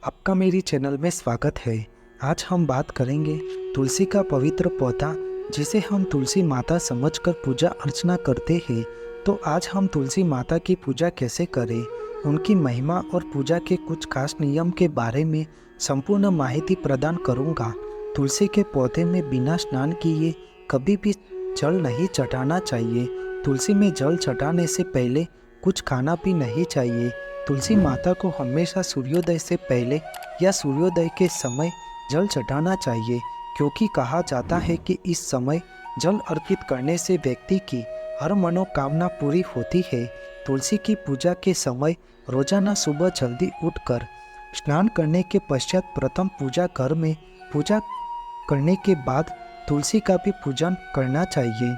आपका मेरी चैनल में स्वागत है। आज हम बात करेंगे तुलसी का पवित्र पौधा जिसे हम तुलसी माता समझकर पूजा अर्चना करते हैं। तो आज हम तुलसी माता की पूजा कैसे करें, उनकी महिमा और पूजा के कुछ खास नियम के बारे में संपूर्ण माहिती प्रदान करूंगा। तुलसी के पौधे में बिना स्नान किए कभी भी जल नहीं चढ़ाना चाहिए। तुलसी में जल चढ़ाने से पहले कुछ खाना भी नहीं चाहिए। तुलसी माता को हमेशा सूर्योदय से पहले या सूर्योदय के समय जल चढ़ाना चाहिए, क्योंकि कहा जाता है कि इस समय जल अर्पित करने से व्यक्ति की हर मनोकामना पूरी होती है। तुलसी की पूजा के समय रोजाना सुबह जल्दी उठकर स्नान करने के पश्चात प्रथम पूजा घर में पूजा करने के बाद तुलसी का भी पूजन करना चाहिए।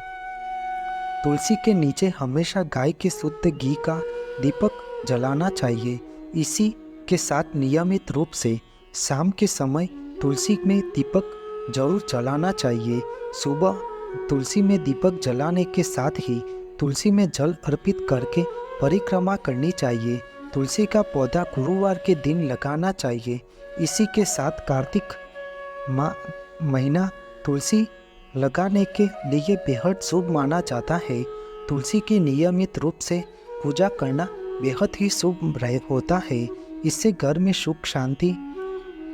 तुलसी के नीचे हमेशा गाय के शुद्ध घी का दीपक जलाना चाहिए। इसी के साथ नियमित रूप से शाम के समय तुलसी में दीपक जरूर जलाना चाहिए। सुबह तुलसी में दीपक जलाने के साथ ही तुलसी में जल अर्पित करके परिक्रमा करनी चाहिए। तुलसी का पौधा गुरुवार के दिन लगाना चाहिए। इसी के साथ कार्तिक महीना तुलसी लगाने के लिए बेहद शुभ माना जाता है। तुलसी की नियमित रूप से पूजा करना बेहद ही शुभ होता है। इससे घर में सुख शांति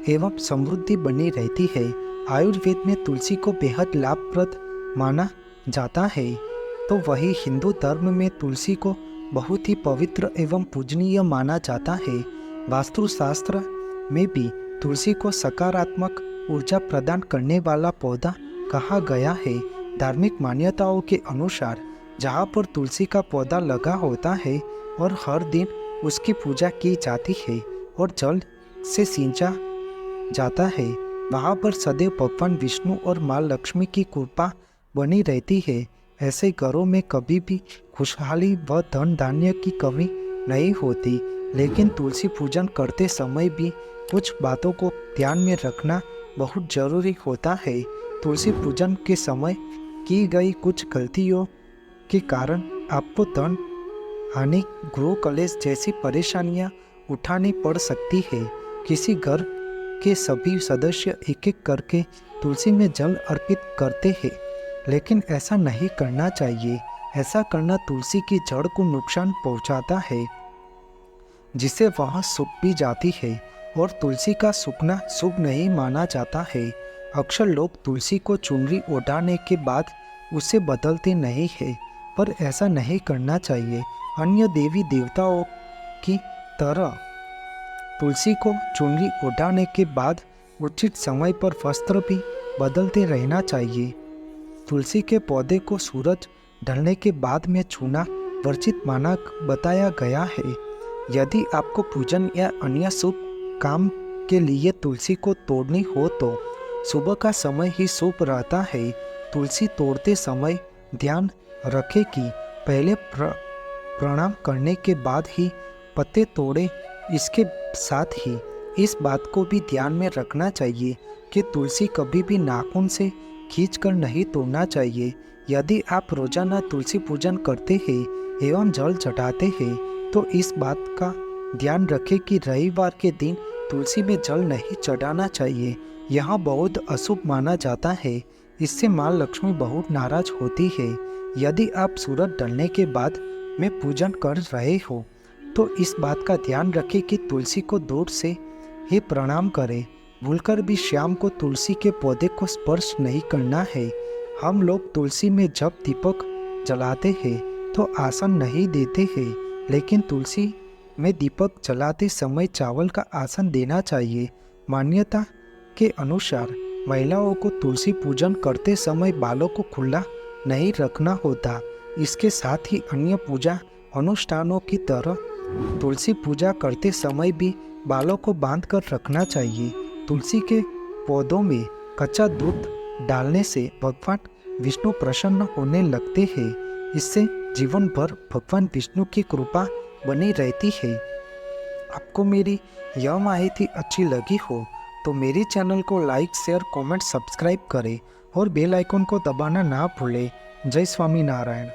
एवं समृद्धि बनी रहती है। आयुर्वेद में तुलसी को बेहद लाभप्रद माना जाता है, तो वही हिंदू धर्म में तुलसी को बहुत ही पवित्र एवं पूजनीय माना जाता है। वास्तुशास्त्र में भी तुलसी को सकारात्मक ऊर्जा प्रदान करने वाला पौधा कहा गया है। धार्मिक मान्यताओं के अनुसार जहाँ पर तुलसी का पौधा लगा होता है और हर दिन उसकी पूजा की जाती है और जल से सींचा जाता है, वहाँ पर सदैव भगवान विष्णु और माँ लक्ष्मी की कृपा बनी रहती है। ऐसे घरों में कभी भी खुशहाली व धन धान्य की कमी नहीं होती। लेकिन तुलसी पूजन करते समय भी कुछ बातों को ध्यान में रखना बहुत जरूरी होता है। तुलसी पूजन के समय की गई कुछ गलतियों के कारण आपको धन हानि, गृह कलेश जैसी परेशानियां उठानी पड़ सकती है। किसी घर के सभी सदस्य एक एक करके तुलसी में जल अर्पित करते हैं, लेकिन ऐसा नहीं करना चाहिए। ऐसा करना तुलसी की जड़ को नुकसान पहुंचाता है, जिससे वह सूख भी जाती है और तुलसी का सूखना शुभ नहीं माना जाता है। अक्सर लोग तुलसी को चुनरी ओढ़ाने के बाद उसे बदलते नहीं है, पर ऐसा नहीं करना चाहिए। अन्य देवी देवताओं की तरह तुलसी को चुनरी ओढ़ाने के बाद उचित समय पर वस्त्र भी बदलते रहना चाहिए। तुलसी के पौधे को सूरज ढलने के बाद में छूना वर्जित माना बताया गया है। यदि आपको पूजन या अन्य शुभ काम के लिए तुलसी को तोड़नी हो तो सुबह का समय ही शुभ रहता है। तुलसी तोड़ते समय ध्यान रखें कि पहले प्रणाम करने के बाद ही पत्ते तोड़े। इसके साथ ही इस बात को भी ध्यान में रखना चाहिए कि तुलसी कभी भी नाखून से खींचकर नहीं तोड़ना चाहिए। यदि आप रोजाना तुलसी पूजन करते हैं एवं जल चढ़ाते हैं तो इस बात का ध्यान रखें कि रविवार के दिन तुलसी में जल नहीं चढ़ाना चाहिए। यह बहुत अशुभ माना जाता है। इससे माँ लक्ष्मी बहुत नाराज होती है। यदि आप सूरज ढलने के बाद में पूजन कर रहे हो तो इस बात का ध्यान रखें कि तुलसी को दूर से ही प्रणाम करें। भूलकर भी शाम को तुलसी के पौधे को स्पर्श नहीं करना है। हम लोग तुलसी में जब दीपक जलाते हैं तो आसन नहीं देते हैं, लेकिन तुलसी में दीपक जलाते समय चावल का आसन देना चाहिए। मान्यता के अनुसार महिलाओं को तुलसी पूजन करते समय बालों को खुला नहीं रखना होता। इसके साथ ही अन्य पूजा अनुष्ठानों की तरह तुलसी पूजा करते समय भी बालों को बांध कर रखना चाहिए। तुलसी के पौधों में कच्चा दूध डालने से भगवान विष्णु प्रसन्न होने लगते हैं। इससे जीवन भर भगवान विष्णु की कृपा बनी रहती है। आपको मेरी यह माहिती अच्छी लगी हो तो मेरे चैनल को लाइक, शेयर, कमेंट, सब्सक्राइब करें और बेल आइकन को दबाना ना भूलें। जय स्वामी नारायण।